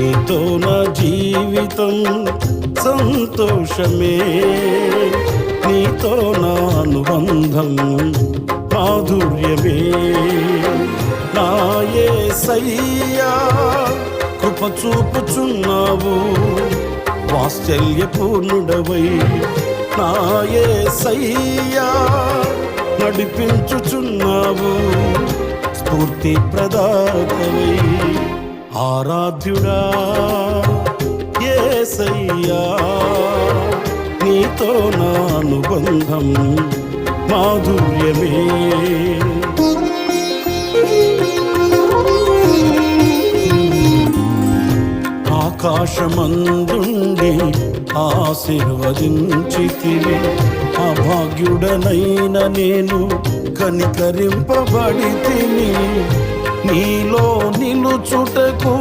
నీతో నా జీవితం సంతోషమే, నీతో నా అనుబంధం మాధుర్యమే. నా యేసయ్యా కృప చూపుచున్నావు, వాత్సల్యపూర్ణుడవై. నా యేసయ్యా నడిపించుచున్నావు, స్ఫూర్తి ప్రదాతవై. ఆరాధ్యుడా యేసయ్యా, నీతో నా అనుబంధం మాధుర్యమే. ఆకాశమందుండి ఆశీర్వదించితివి, అభాగ్యుడనైన నేను కనికరింపబడితిని. నీలో నిలుచుటకు